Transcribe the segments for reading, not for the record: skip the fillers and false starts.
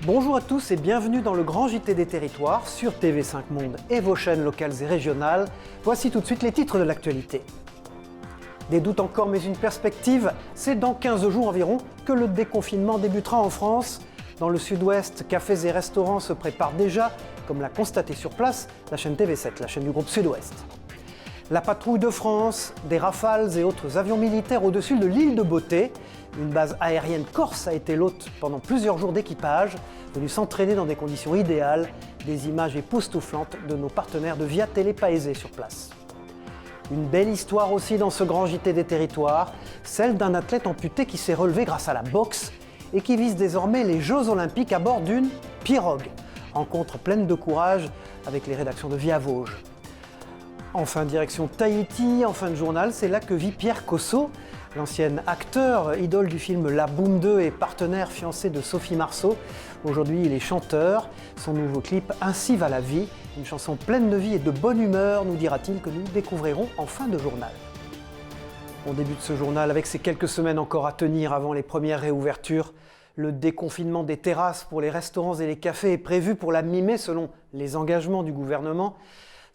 Bonjour à tous et bienvenue dans le grand JT des territoires sur TV5 Monde et vos chaînes locales et régionales. Voici tout de suite les titres de l'actualité. Des doutes encore mais une perspective, c'est dans 15 jours environ que le déconfinement débutera en France. Dans le sud-ouest, cafés et restaurants se préparent déjà, comme l'a constaté sur place la chaîne TV7, la chaîne du groupe Sud-Ouest. La patrouille de France, des Rafales et autres avions militaires au-dessus de l'île de Beauté. Une base aérienne corse a été l'hôte pendant plusieurs jours d'équipage, venu s'entraîner dans des conditions idéales, des images époustouflantes de nos partenaires de Via Télé Paese sur place. Une belle histoire aussi dans ce grand JT des territoires, celle d'un athlète amputé qui s'est relevé grâce à la boxe et qui vise désormais les Jeux Olympiques à bord d'une pirogue. Rencontre pleine de courage avec les rédactions de Via Vosges. Enfin, direction Tahiti, en fin de journal, c'est là que vit Pierre Cosso, l'ancien acteur, idole du film La Boum 2 et partenaire fiancé de Sophie Marceau. Aujourd'hui, il est chanteur. Son nouveau clip « Ainsi va la vie », une chanson pleine de vie et de bonne humeur, nous dira-t-il, que nous découvrirons en fin de journal. On débute ce journal avec ces quelques semaines encore à tenir avant les premières réouvertures. Le déconfinement des terrasses pour les restaurants et les cafés est prévu pour la mi-mai selon les engagements du gouvernement.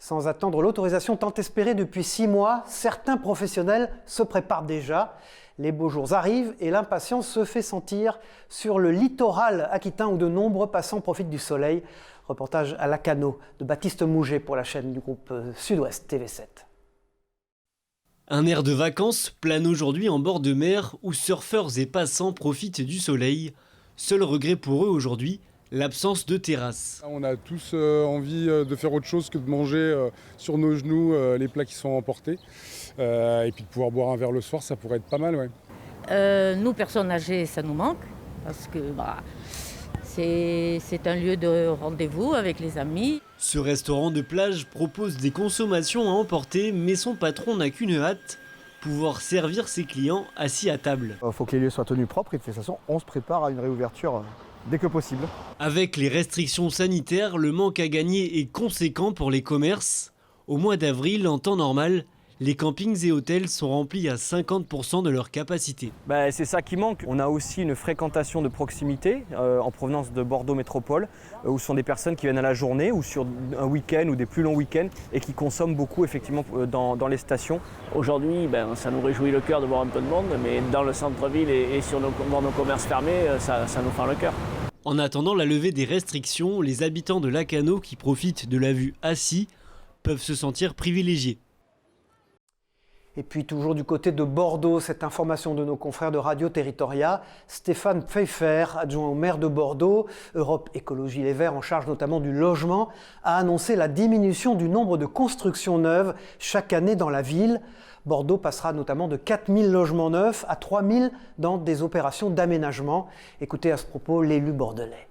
Sans attendre l'autorisation tant espérée depuis 6 mois, certains professionnels se préparent déjà. Les beaux jours arrivent et l'impatience se fait sentir sur le littoral aquitain où de nombreux passants profitent du soleil. Reportage à Lacanau de Baptiste Mouget pour la chaîne du groupe Sud-Ouest TV7. Un air de vacances plane aujourd'hui en bord de mer où surfeurs et passants profitent du soleil. Seul regret pour eux aujourd'hui, l'absence de terrasse. On a tous envie de faire autre chose que de manger sur nos genoux les plats qui sont emportés. Et puis de pouvoir boire un verre le soir, ça pourrait être pas mal. Ouais. Nous, personnes âgées, ça nous manque parce que c'est un lieu de rendez-vous avec les amis. Ce restaurant de plage propose des consommations à emporter, mais son patron n'a qu'une hâte, pouvoir servir ses clients assis à table. Il faut que les lieux soient tenus propres et de toute façon, on se prépare à une réouverture dès que possible. Avec les restrictions sanitaires, le manque à gagner est conséquent pour les commerces. Au mois d'avril, en temps normal, les campings et hôtels sont remplis à 50% de leur capacité. C'est ça qui manque. On a aussi une fréquentation de proximité en provenance de Bordeaux Métropole, où ce sont des personnes qui viennent à la journée ou sur un week-end ou des plus longs week-ends et qui consomment beaucoup effectivement dans les stations. Aujourd'hui, ça nous réjouit le cœur de voir un peu de monde, mais dans le centre-ville et dans nos commerces fermés, ça nous fend le cœur. En attendant la levée des restrictions, les habitants de Lacanau qui profitent de la vue assis peuvent se sentir privilégiés. Et puis toujours du côté de Bordeaux, cette information de nos confrères de Radio Territoria. Stéphane Pfeiffer, adjoint au maire de Bordeaux, Europe Écologie Les Verts en charge notamment du logement, a annoncé la diminution du nombre de constructions neuves chaque année dans la ville. Bordeaux passera notamment de 4000 logements neufs à 3000 dans des opérations d'aménagement. Écoutez à ce propos l'élu bordelais.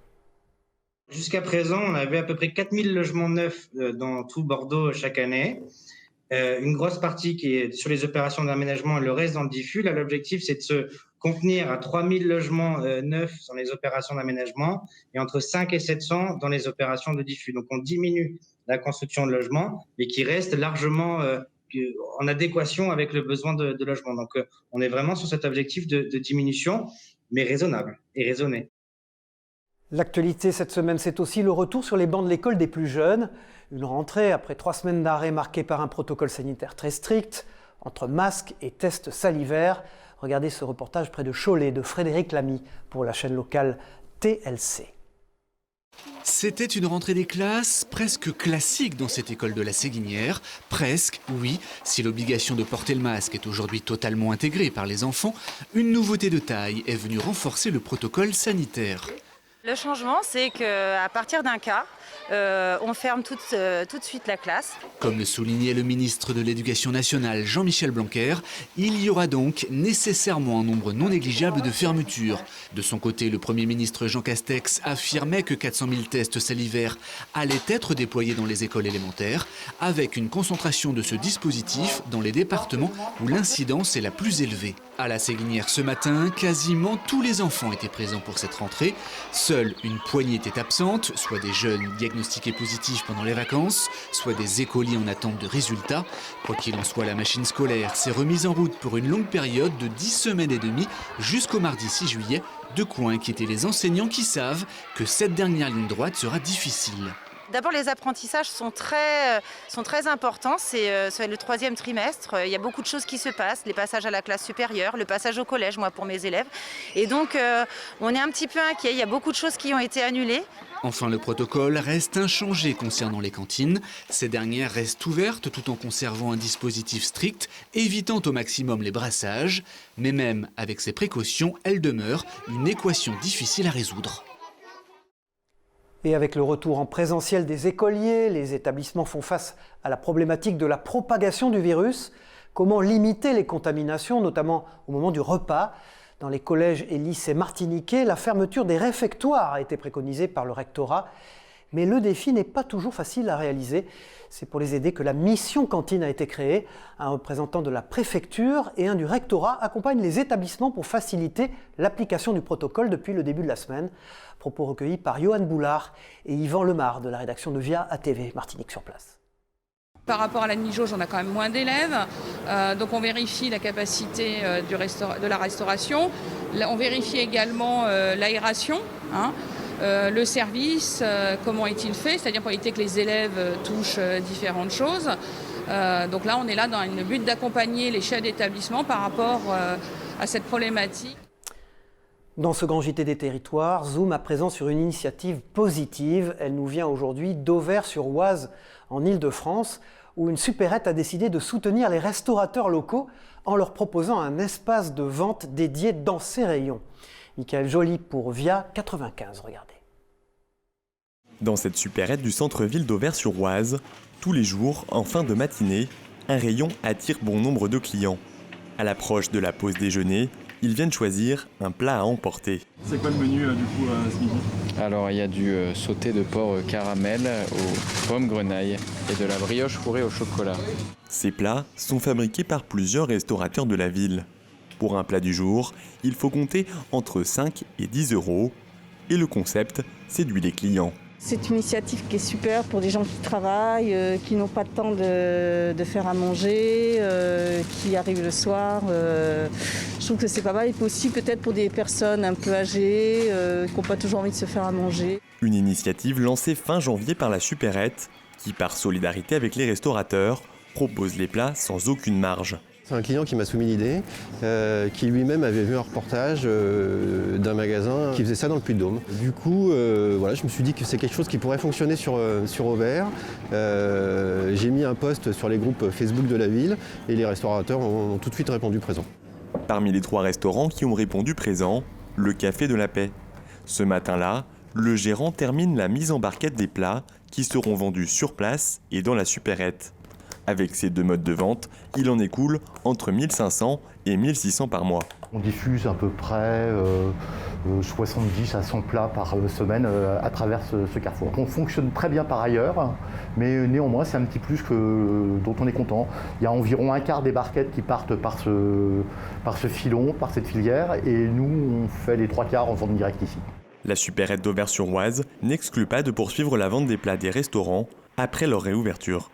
Jusqu'à présent, on avait à peu près 4000 logements neufs dans tout Bordeaux chaque année. Une grosse partie qui est sur les opérations d'aménagement et le reste dans le diffus. Là, l'objectif, c'est de se contenir à 3000 logements neufs dans les opérations d'aménagement et entre 5 et 700 dans les opérations de diffus. Donc, on diminue la construction de logements, mais qui reste largement en adéquation avec le besoin de logement. Donc, on est vraiment sur cet objectif de diminution, mais raisonnable et raisonné. L'actualité cette semaine, c'est aussi le retour sur les bancs de l'école des plus jeunes. Une rentrée après 3 semaines d'arrêt marquée par un protocole sanitaire très strict, entre masques et tests salivaires. Regardez ce reportage près de Cholet de Frédéric Lamy pour la chaîne locale TLC. C'était une rentrée des classes presque classique dans cette école de la Séguinière. Presque, oui, si l'obligation de porter le masque est aujourd'hui totalement intégrée par les enfants, une nouveauté de taille est venue renforcer le protocole sanitaire. Le changement, c'est qu'à partir d'un cas, on ferme tout de suite la classe. Comme le soulignait le ministre de l'Éducation nationale, Jean-Michel Blanquer, il y aura donc nécessairement un nombre non négligeable de fermetures. De son côté, le Premier ministre Jean Castex affirmait que 400 000 tests salivaires allaient être déployés dans les écoles élémentaires, avec une concentration de ce dispositif dans les départements où l'incidence est la plus élevée. À la Séguinière ce matin, quasiment tous les enfants étaient présents pour cette rentrée. Seule une poignée était absente, soit des jeunes diagnostiqués positifs pendant les vacances, soit des écoliers en attente de résultats. Quoi qu'il en soit, la machine scolaire s'est remise en route pour une longue période de 10 semaines et demie jusqu'au mardi 6 juillet. De quoi inquiéter les enseignants qui savent que cette dernière ligne droite sera difficile. D'abord, les apprentissages sont très importants. C'est le 3e trimestre. Il y a beaucoup de choses qui se passent. Les passages à la classe supérieure, le passage au collège, moi, pour mes élèves. Et donc, on est un petit peu inquiets. Il y a beaucoup de choses qui ont été annulées. Enfin, le protocole reste inchangé concernant les cantines. Ces dernières restent ouvertes tout en conservant un dispositif strict, évitant au maximum les brassages. Mais même avec ces précautions, elles demeurent une équation difficile à résoudre. Et avec le retour en présentiel des écoliers, les établissements font face à la problématique de la propagation du virus. Comment limiter les contaminations, notamment au moment du repas? Dans les collèges et lycées martiniquais, la fermeture des réfectoires a été préconisée par le rectorat. Mais le défi n'est pas toujours facile à réaliser. C'est pour les aider que la mission cantine a été créée. Un représentant de la préfecture et un du rectorat accompagnent les établissements pour faciliter l'application du protocole depuis le début de la semaine. Propos recueillis par Johan Boulard et Yvan Lemar de la rédaction de VIA ATV Martinique sur place. Par rapport à la demi-jauge, on a quand même moins d'élèves. Donc on vérifie la capacité de la restauration. On vérifie également l'aération. Le service, comment est-il fait, c'est-à-dire pour éviter que les élèves touchent différentes choses. Donc là, on est là dans le but d'accompagner les chefs d'établissement par rapport à cette problématique. Dans ce grand JT des territoires, zoom à présent sur une initiative positive. Elle nous vient aujourd'hui d'Auvers-sur-Oise, en Île-de-France, où une supérette a décidé de soutenir les restaurateurs locaux en leur proposant un espace de vente dédié dans ses rayons. Michael Joly pour VIA 95, regardez. Dans cette supérette du centre-ville d'Auvers-sur-Oise, tous les jours, en fin de matinée, un rayon attire bon nombre de clients. À l'approche de la pause déjeuner, ils viennent choisir un plat à emporter. C'est quoi le menu du coup ce midi? Alors il y a du sauté de porc caramel aux pommes grenailles et de la brioche fourrée au chocolat. Ces plats sont fabriqués par plusieurs restaurateurs de la ville. Pour un plat du jour, il faut compter entre 5 et 10 euros. Et le concept séduit les clients. C'est une initiative qui est super pour des gens qui travaillent, qui n'ont pas le temps de faire à manger, qui arrivent le soir. Je trouve que c'est pas mal. Et puis aussi peut-être pour des personnes un peu âgées, qui n'ont pas toujours envie de se faire à manger. Une initiative lancée fin janvier par la supérette, qui par solidarité avec les restaurateurs, propose les plats sans aucune marge. C'est un client qui m'a soumis l'idée, qui lui-même avait vu un reportage d'un magasin qui faisait ça dans le Puy-de-Dôme. Du coup, voilà, je me suis dit que c'est quelque chose qui pourrait fonctionner sur Auvers. J'ai mis un post sur les groupes Facebook de la ville et les restaurateurs ont tout de suite répondu présent. Parmi les 3 restaurants qui ont répondu présent, le Café de la Paix. Ce matin-là, le gérant termine la mise en barquette des plats qui seront vendus sur place et dans la supérette. Avec ces 2 modes de vente, il en écoule entre 1500 et 1600 par mois. On diffuse à peu près 70 à 100 plats par semaine à travers ce carrefour. On fonctionne très bien par ailleurs, mais néanmoins c'est un petit plus dont on est content. Il y a environ un quart des barquettes qui partent par ce filon, par cette filière, et nous on fait les 3 quarts en vente directe ici. La supérette d'Auvers-sur-Oise n'exclut pas de poursuivre la vente des plats des restaurants après leur réouverture.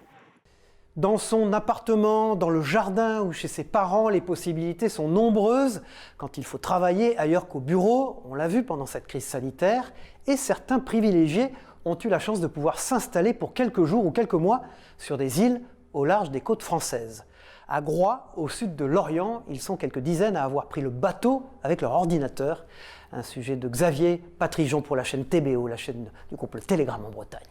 Dans son appartement, dans le jardin ou chez ses parents, les possibilités sont nombreuses quand il faut travailler ailleurs qu'au bureau, on l'a vu pendant cette crise sanitaire, et certains privilégiés ont eu la chance de pouvoir s'installer pour quelques jours ou quelques mois sur des îles au large des côtes françaises. À Groix, au sud de Lorient, ils sont quelques dizaines à avoir pris le bateau avec leur ordinateur. Un sujet de Xavier Patrijon pour la chaîne TBO, la chaîne du groupe Le Télégramme en Bretagne.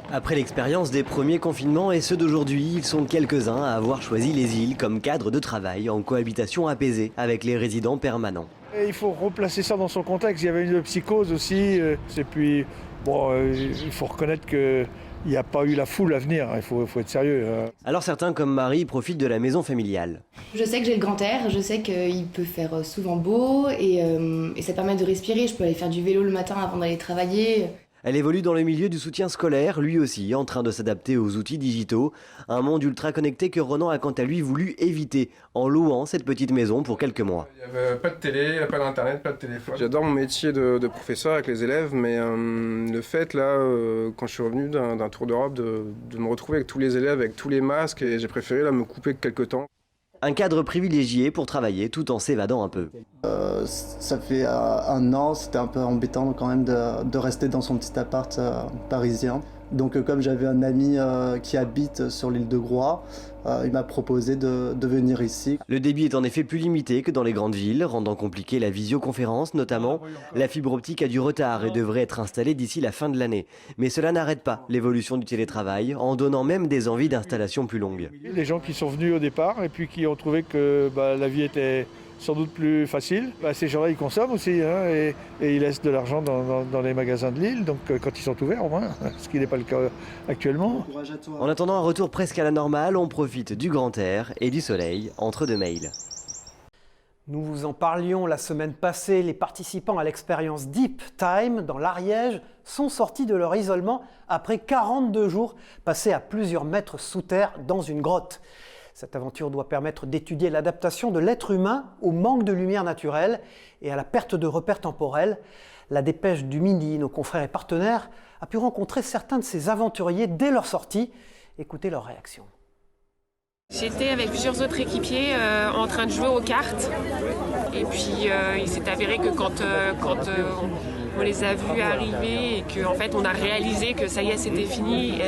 Après l'expérience des premiers confinements et ceux d'aujourd'hui, ils sont quelques-uns à avoir choisi les îles comme cadre de travail en cohabitation apaisée avec les résidents permanents. Il faut replacer ça dans son contexte, il y avait une psychose aussi, et puis il faut reconnaître qu'il n'y a pas eu la foule à venir, il faut être sérieux. Alors certains comme Marie profitent de la maison familiale. Je sais que j'ai le grand air, je sais qu'il peut faire souvent beau et ça permet de respirer, je peux aller faire du vélo le matin avant d'aller travailler. Elle évolue dans le milieu du soutien scolaire, lui aussi en train de s'adapter aux outils digitaux. Un monde ultra connecté que Ronan a quant à lui voulu éviter en louant cette petite maison pour quelques mois. Il n'y avait pas de télé, pas d'internet, pas de téléphone. J'adore mon métier de professeur avec les élèves, mais le fait là, quand je suis revenu d'un tour d'Europe, de me retrouver avec tous les élèves, avec tous les masques, et j'ai préféré là, me couper quelques temps. Un cadre privilégié pour travailler tout en s'évadant un peu. Ça fait 1 an, c'était un peu embêtant quand même de rester dans son petit appart parisien. Donc comme j'avais un ami qui habite sur l'île de Groix, il m'a proposé de venir ici. Le débit est en effet plus limité que dans les grandes villes, rendant compliqué la visioconférence notamment. La fibre optique a du retard et devrait être installée d'ici la fin de l'année. Mais cela n'arrête pas l'évolution du télétravail, en donnant même des envies d'installation plus longues. Les gens qui sont venus au départ et puis qui ont trouvé que la vie était sans doute plus facile, ces gens-là ils consomment aussi et ils laissent de l'argent dans les magasins de Lille, donc quand ils sont ouverts au moins, ce qui n'est pas le cas actuellement. En attendant un retour presque à la normale, on profite du grand air et du soleil entre 2 mails. Nous vous en parlions la semaine passée, les participants à l'expérience Deep Time dans l'Ariège sont sortis de leur isolement après 42 jours passés à plusieurs mètres sous terre dans une grotte. Cette aventure doit permettre d'étudier l'adaptation de l'être humain au manque de lumière naturelle et à la perte de repères temporels. La Dépêche du Midi, nos confrères et partenaires, a pu rencontrer certains de ces aventuriers dès leur sortie. Écoutez leur réaction. J'étais avec plusieurs autres équipiers en train de jouer aux cartes. Et puis il s'est avéré que quand on les a vus arriver et qu'en fait on a réalisé que ça y est, c'était fini,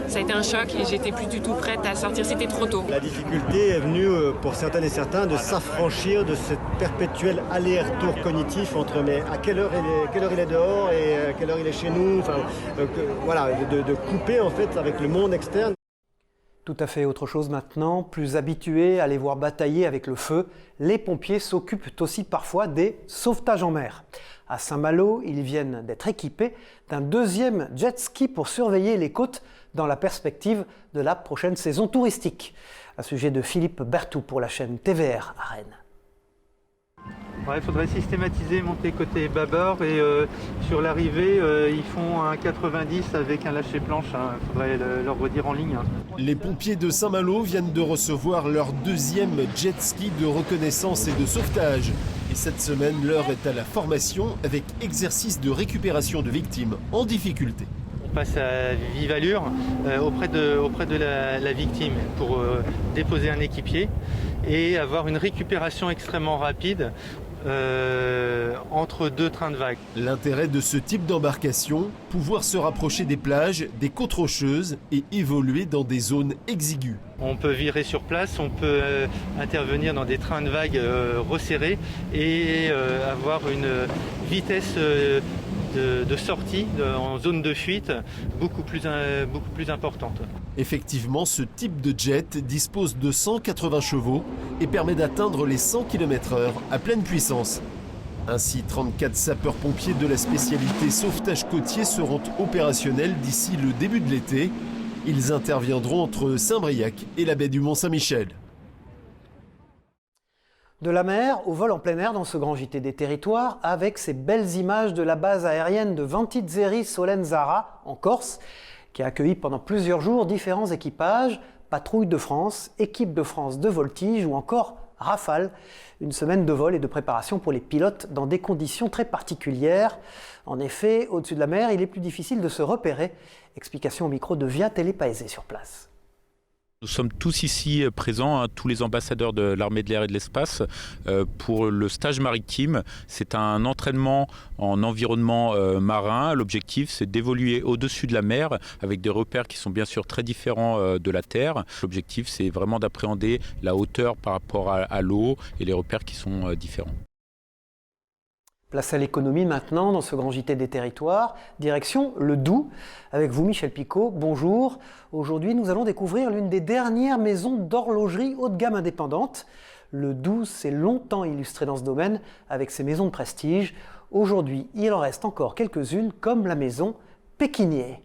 ça a été un choc et j'étais plus du tout prête à sortir, c'était trop tôt. La difficulté est venue pour certaines et certains de s'affranchir de cette perpétuel aller-retour cognitif entre mais à quelle heure il est dehors et à quelle heure il est chez nous, voilà, de couper en fait avec le monde externe. Tout à fait autre chose maintenant, plus habitués à les voir batailler avec le feu, les pompiers s'occupent aussi parfois des sauvetages en mer. À Saint-Malo, ils viennent d'être équipés d'un 2e jet ski pour surveiller les côtes dans la perspective de la prochaine saison touristique. Un sujet de Philippe Berthoud pour la chaîne TVR à Rennes. Il faudrait systématiser, monter côté bâbord et sur l'arrivée, ils font un 90 avec un lâcher-planche. Il faudrait leur redire en ligne. Les pompiers de Saint-Malo viennent de recevoir leur 2e jet ski de reconnaissance et de sauvetage. Et cette semaine, l'heure est à la formation avec exercice de récupération de victimes en difficulté. On passe à vive allure auprès de la victime pour déposer un équipier et avoir une récupération extrêmement rapide entre 2 trains de vagues. L'intérêt de ce type d'embarcation, pouvoir se rapprocher des plages, des côtes rocheuses et évoluer dans des zones exiguës. On peut virer sur place, on peut intervenir dans des trains de vagues resserrés et avoir une vitesse de sortie en zone de fuite beaucoup plus importante. Effectivement, ce type de jet dispose de 180 chevaux et permet d'atteindre les 100 km/h à pleine puissance. Ainsi, 34 sapeurs-pompiers de la spécialité sauvetage côtier seront opérationnels d'ici le début de l'été. Ils interviendront entre Saint-Briac et la baie du Mont-Saint-Michel. De la mer au vol en plein air dans ce grand JT des territoires, avec ces belles images de la base aérienne de Vantizzeri Solenzara en Corse, qui a accueilli pendant plusieurs jours différents équipages, Patrouille de France, Équipe de France de voltige ou encore Rafale. Une semaine de vol et de préparation pour les pilotes dans des conditions très particulières. En effet, au-dessus de la mer, il est plus difficile de se repérer. Explication au micro de Via Télépaésé sur place. Nous sommes tous ici présents, tous les ambassadeurs de l'armée de l'air et de l'espace, pour le stage maritime. C'est un entraînement en environnement marin. L'objectif, c'est d'évoluer au-dessus de la mer avec des repères qui sont bien sûr très différents de la terre. L'objectif, c'est vraiment d'appréhender la hauteur par rapport à l'eau et les repères qui sont différents. Place à l'économie maintenant dans ce grand JT des territoires. Direction le Doubs. Avec vous Michel Picot, bonjour. Aujourd'hui nous allons découvrir l'une des dernières maisons d'horlogerie haut de gamme indépendante. Le Doubs s'est longtemps illustré dans ce domaine avec ses maisons de prestige. Aujourd'hui il en reste encore quelques-unes comme la maison Pékinier.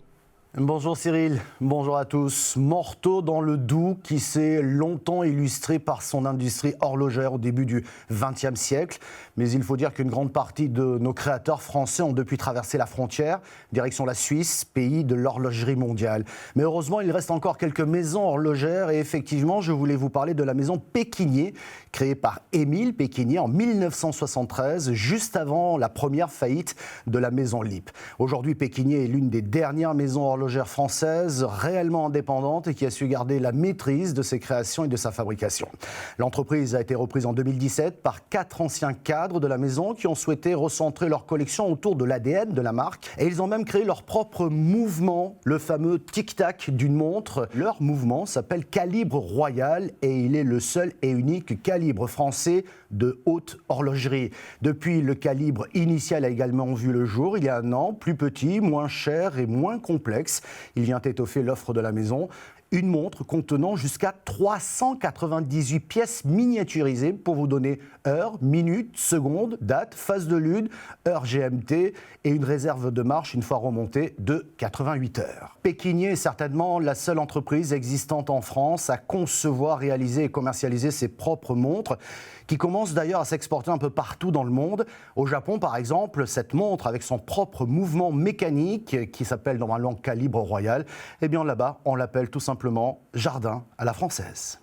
Bonjour Cyril, bonjour à tous. Morteau dans le Doubs qui s'est longtemps illustré par son industrie horlogère au début du XXe siècle. Mais il faut dire qu'une grande partie de nos créateurs français ont depuis traversé la frontière, direction la Suisse, pays de l'horlogerie mondiale. Mais heureusement, il reste encore quelques maisons horlogères et effectivement, je voulais vous parler de la maison Pékinier, créée par Émile Pékinier en 1973, juste avant la première faillite de la maison Lippe. Aujourd'hui, Pékinier est l'une des dernières maisons horlogères française réellement indépendante et qui a su garder la maîtrise de ses créations et de sa fabrication. L'entreprise a été reprise en 2017 par 4 anciens cadres de la maison qui ont souhaité recentrer leur collection autour de l'ADN de la marque et ils ont même créé leur propre mouvement, le fameux tic-tac d'une montre. Leur mouvement s'appelle Calibre Royal et il est le seul et unique calibre français de haute horlogerie. Depuis, le calibre initial a également vu le jour il y a un an, plus petit, moins cher et moins complexe. Il vient étoffer l'offre de la maison. Une montre contenant jusqu'à 398 pièces miniaturisées pour vous donner heure, minute, seconde, date, phase de lune, heure GMT et une réserve de marche une fois remontée de 88 heures. Pékinier est certainement la seule entreprise existante en France à concevoir, réaliser et commercialiser ses propres montres qui commence d'ailleurs à s'exporter un peu partout dans le monde. Au Japon, par exemple, cette montre avec son propre mouvement mécanique qui s'appelle normalement Calibre Royal, eh bien là-bas, on l'appelle tout simplement Jardin à la française.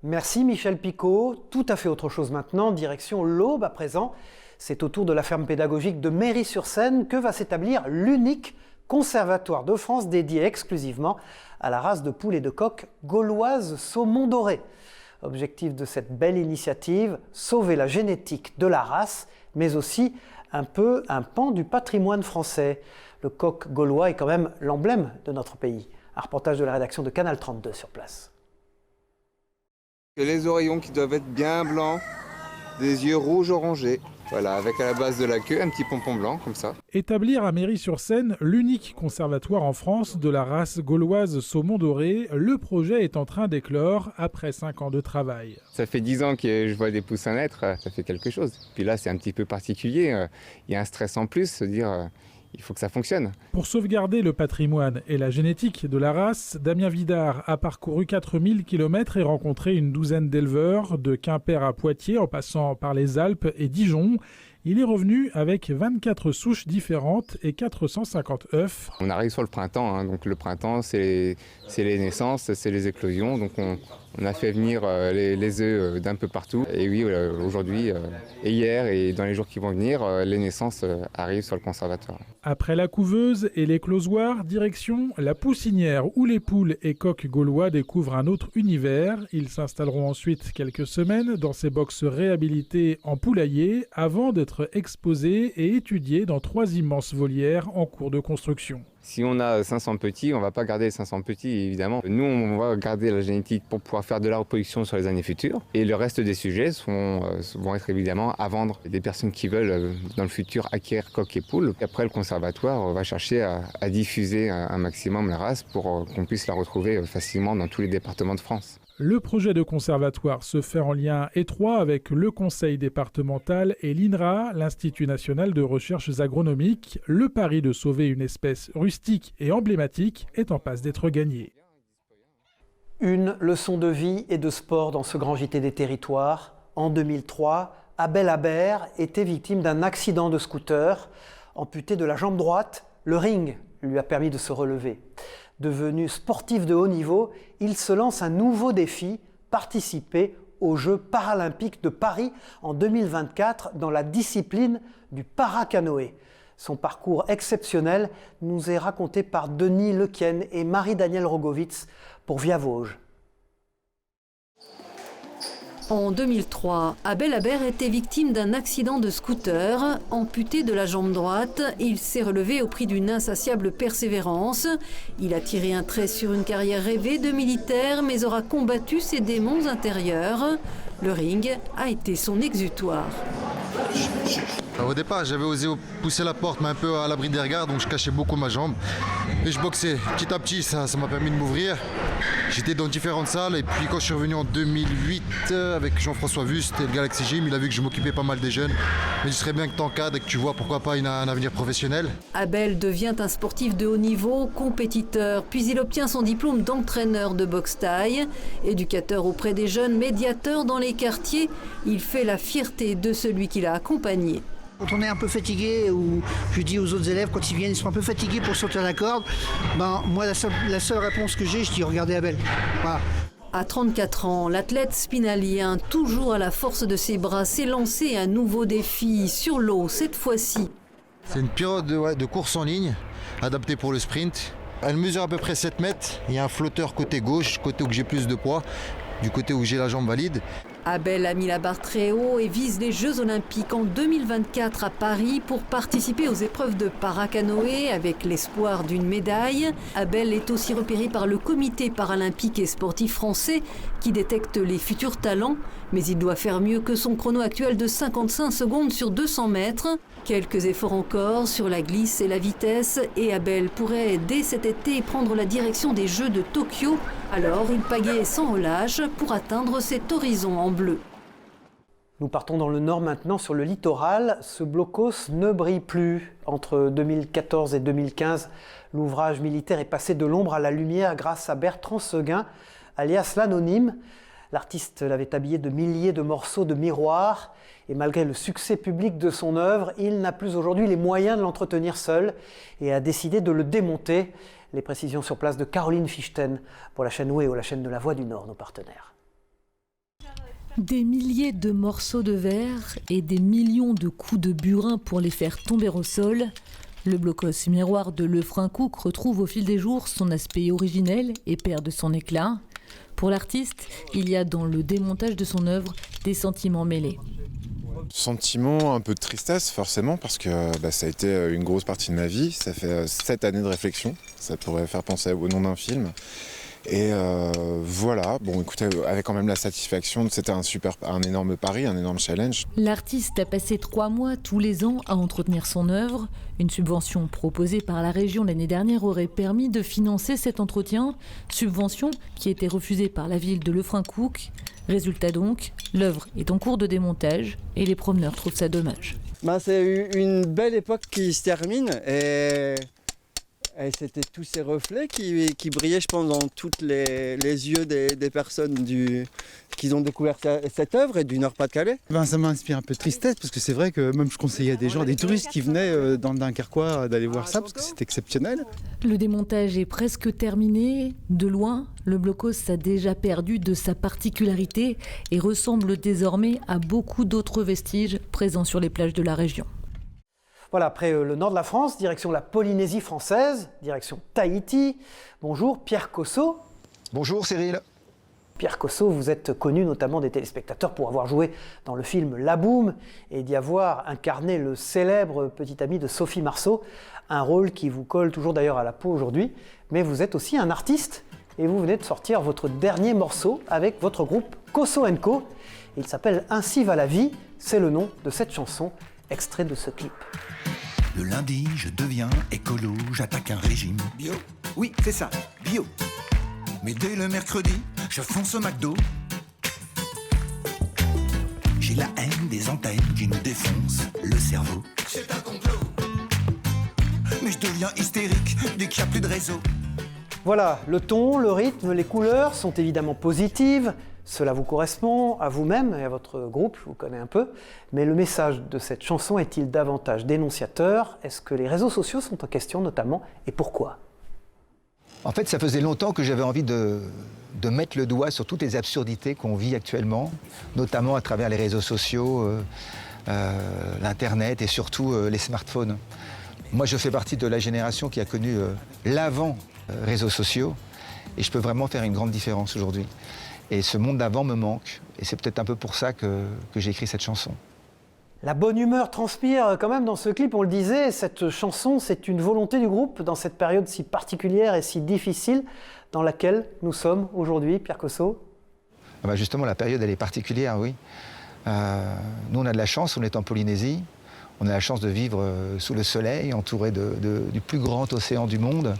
Merci Michel Picot. Tout à fait autre chose maintenant, direction l'Aube à présent. C'est autour de la ferme pédagogique de Méry-sur-Seine que va s'établir l'unique conservatoire de France dédié exclusivement à la race de poules et de coqs gauloises saumon doré. Objectif de cette belle initiative, sauver la génétique de la race, mais aussi un pan du patrimoine français. Le coq gaulois est quand même l'emblème de notre pays. Un reportage de la rédaction de Canal 32 sur place. Les oreillons qui doivent être bien blancs, des yeux rouges orangés. Voilà, avec à la base de la queue un petit pompon blanc comme ça. Établir à Méry-sur-Seine l'unique conservatoire en France de la race gauloise saumon doré, le projet est en train d'éclore après 5 ans de travail. Ça fait 10 ans que je vois des poussins naître, ça fait quelque chose. Puis là c'est un petit peu particulier, il y a un stress en plus, se dire il faut que ça fonctionne. Pour sauvegarder le patrimoine et la génétique de la race, Damien Vidard a parcouru 4000 km et rencontré une douzaine d'éleveurs, de Quimper à Poitiers en passant par les Alpes et Dijon. Il est revenu avec 24 souches différentes et 450 œufs. On arrive sur le printemps, donc le printemps c'est les naissances, c'est les éclosions, donc on a fait venir les œufs d'un peu partout. Et oui, aujourd'hui et hier et dans les jours qui vont venir, les naissances arrivent sur le conservatoire. Après la couveuse et l'éclosoir, direction la poussinière où les poules et coqs gaulois découvrent un autre univers. Ils s'installeront ensuite quelques semaines dans ces boxes réhabilités en poulailler avant d'être exposés et étudiés dans 3 immenses volières en cours de construction. Si on a 500 petits, on ne va pas garder les 500 petits, évidemment. Nous, on va garder la génétique pour pouvoir faire de la reproduction sur les années futures. Et le reste des sujets vont être évidemment à vendre. Des personnes qui veulent, dans le futur, acquérir coqs et poules. Après, le conservatoire va chercher à diffuser un maximum la race pour qu'on puisse la retrouver facilement dans tous les départements de France. Le projet de conservatoire se fait en lien étroit avec le conseil départemental et l'INRA, l'Institut national de recherches agronomiques. Le pari de sauver une espèce rustique et emblématique est en passe d'être gagné. Une leçon de vie et de sport dans ce grand JT des territoires. En 2003, Abel Habert était victime d'un accident de scooter. Amputé de la jambe droite, le ring lui a permis de se relever. Devenu sportif de haut niveau, il se lance un nouveau défi, participer aux Jeux paralympiques de Paris en 2024 dans la discipline du paracanoë. Son parcours exceptionnel nous est raconté par Denis Lequien et Marie-Danielle Rogovitz pour Via Vosges. En 2003, Abel Habert était victime d'un accident de scooter. Amputé de la jambe droite, il s'est relevé au prix d'une insatiable persévérance. Il a tiré un trait sur une carrière rêvée de militaire, mais aura combattu ses démons intérieurs. Le ring a été son exutoire. Au départ, j'avais osé pousser la porte, mais un peu à l'abri des regards, donc je cachais beaucoup ma jambe. Et je boxais. Petit à petit, ça m'a permis de m'ouvrir. J'étais dans différentes salles et puis quand je suis revenu en 2008 avec Jean-François Wust et le Galaxy Gym, il a vu que je m'occupais pas mal des jeunes. Mais il serait bien que tu encadres et que tu vois pourquoi pas un avenir professionnel. Abel devient un sportif de haut niveau, compétiteur, puis il obtient son diplôme d'entraîneur de boxe thaï. Éducateur auprès des jeunes, médiateur dans les quartiers, il fait la fierté de celui qui l'a accompagné. Quand on est un peu fatigué, ou je dis aux autres élèves quand ils viennent, ils sont un peu fatigués pour sauter à la corde, moi la seule réponse que j'ai, je dis regardez Abel. Voilà. À 34 ans, l'athlète spinalien, toujours à la force de ses bras, s'est lancé un nouveau défi sur l'eau cette fois-ci. C'est une période de course en ligne, adaptée pour le sprint. Elle mesure à peu près 7 mètres. Il y a un flotteur côté gauche, côté où j'ai plus de poids, du côté où j'ai la jambe valide. Abel a mis la barre très haut et vise les Jeux Olympiques en 2024 à Paris pour participer aux épreuves de paracanoë avec l'espoir d'une médaille. Abel est aussi repéré par le Comité paralympique et sportif français qui détecte les futurs talents. Mais il doit faire mieux que son chrono actuel de 55 secondes sur 200 mètres. Quelques efforts encore sur la glisse et la vitesse et Abel pourrait dès cet été prendre la direction des Jeux de Tokyo. Alors il pagaie sans relâche pour atteindre cet horizon en bleu. Nous partons dans le nord maintenant sur le littoral. Ce blocos ne brille plus. Entre 2014 et 2015, l'ouvrage militaire est passé de l'ombre à la lumière grâce à Bertrand Seguin, alias l'anonyme. L'artiste l'avait habillé de milliers de morceaux de miroirs et malgré le succès public de son œuvre, il n'a plus aujourd'hui les moyens de l'entretenir seul et a décidé de le démonter. Les précisions sur place de Caroline Fichten pour la chaîne WEO, la chaîne de la Voix du Nord, nos partenaires. Des milliers de morceaux de verre et des millions de coups de burin pour les faire tomber au sol. Le blocos miroir de Lefrain Cook retrouve au fil des jours son aspect originel et perd de son éclat. Pour l'artiste, il y a dans le démontage de son œuvre des sentiments mêlés. Sentiment, un peu de tristesse forcément parce que ça a été une grosse partie de ma vie. Ça fait 7 années de réflexion, ça pourrait faire penser au nom d'un film. Et voilà, bon écoutez, avec quand même la satisfaction, c'était un énorme pari, un énorme challenge. L'artiste a passé 3 mois tous les ans à entretenir son œuvre. Une subvention proposée par la région l'année dernière aurait permis de financer cet entretien, subvention qui a été refusée par la ville de Lefrain Cook. Résultat donc, l'œuvre est en cours de démontage et les promeneurs trouvent ça dommage. C'est une belle époque qui se termine et c'était tous ces reflets qui brillaient, je pense, dans tous les yeux des personnes qui ont découvert cette œuvre et du Nord-Pas-de-Calais. Ça m'inspire un peu de tristesse parce que c'est vrai que même je conseillais à des gens, des touristes qui venaient dans le Dunkerquois d'aller voir ça parce que c'est exceptionnel. Le démontage est presque terminé. De loin, le blocos a déjà perdu de sa particularité et ressemble désormais à beaucoup d'autres vestiges présents sur les plages de la région. Voilà, après le nord de la France, direction la Polynésie française, direction Tahiti. Bonjour Pierre Cosso. Bonjour Cyril. Pierre Cosso, vous êtes connu notamment des téléspectateurs pour avoir joué dans le film La Boum et d'y avoir incarné le célèbre petit ami de Sophie Marceau, un rôle qui vous colle toujours d'ailleurs à la peau aujourd'hui. Mais vous êtes aussi un artiste et vous venez de sortir votre dernier morceau avec votre groupe Cosso & Co. Il s'appelle Ainsi va la vie, c'est le nom de cette chanson, extrait de ce clip. Le lundi, je deviens écolo, j'attaque un régime. Bio? Oui, c'est ça, bio. Mais dès le mercredi, je fonce au McDo. J'ai la haine des antennes qui nous défoncent le cerveau. C'est un complot. Mais je deviens hystérique dès qu'il n'y a plus de réseau. Voilà, le ton, le rythme, les couleurs sont évidemment positives. Cela vous correspond à vous-même et à votre groupe, je vous connais un peu. Mais le message de cette chanson est-il davantage dénonciateur? Est-ce que les réseaux sociaux sont en question notamment et pourquoi? En fait, ça faisait longtemps que j'avais envie de mettre le doigt sur toutes les absurdités qu'on vit actuellement, notamment à travers les réseaux sociaux, l'Internet et surtout les smartphones. Moi, je fais partie de la génération qui a connu l'avant réseaux sociaux et je peux vraiment faire une grande différence aujourd'hui. Et ce monde d'avant me manque et c'est peut-être un peu pour ça que j'ai écrit cette chanson. La bonne humeur transpire quand même dans ce clip, on le disait, cette chanson c'est une volonté du groupe dans cette période si particulière et si difficile dans laquelle nous sommes aujourd'hui, Pierre Cosso. Justement la période elle est particulière, oui. Nous on a de la chance, on est en Polynésie, on a la chance de vivre sous le soleil, entouré du plus grand océan du monde.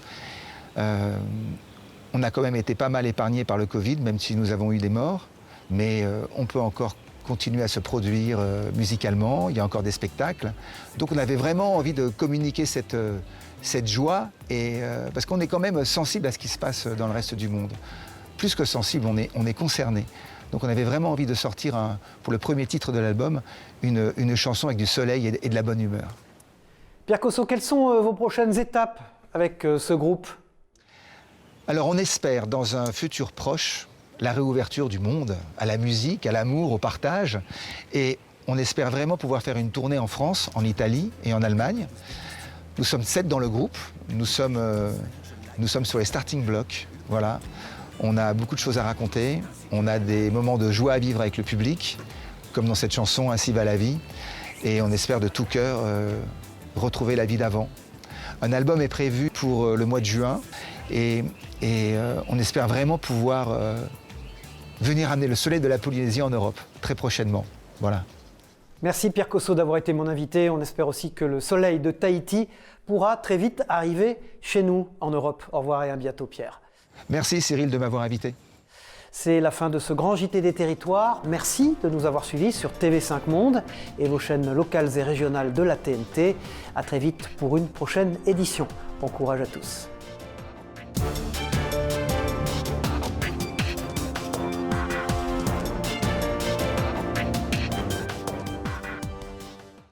On a quand même été pas mal épargné par le Covid, même si nous avons eu des morts. Mais on peut encore continuer à se produire musicalement, il y a encore des spectacles. Donc on avait vraiment envie de communiquer cette joie, parce qu'on est quand même sensible à ce qui se passe dans le reste du monde. Plus que sensible, on est concerné. Donc on avait vraiment envie de sortir, pour le premier titre de l'album, une chanson avec du soleil et de la bonne humeur. Pierre Cosso, quelles sont vos prochaines étapes avec ce groupe? Alors on espère, dans un futur proche, la réouverture du monde, à la musique, à l'amour, au partage. Et on espère vraiment pouvoir faire une tournée en France, en Italie et en Allemagne. Nous sommes 7 dans le groupe, nous sommes sur les starting blocks, voilà. On a beaucoup de choses à raconter, on a des moments de joie à vivre avec le public, comme dans cette chanson « Ainsi va la vie ». Et on espère de tout cœur retrouver la vie d'avant. Un album est prévu pour le mois de juin et on espère vraiment pouvoir venir amener le soleil de la Polynésie en Europe très prochainement. Voilà. Merci Pierre Cosso d'avoir été mon invité. On espère aussi que le soleil de Tahiti pourra très vite arriver chez nous en Europe. Au revoir et à bientôt Pierre. Merci Cyril de m'avoir invité. C'est la fin de ce grand JT des territoires. Merci de nous avoir suivis sur TV5 Monde et vos chaînes locales et régionales de la TNT. À très vite pour une prochaine édition. Bon courage à tous.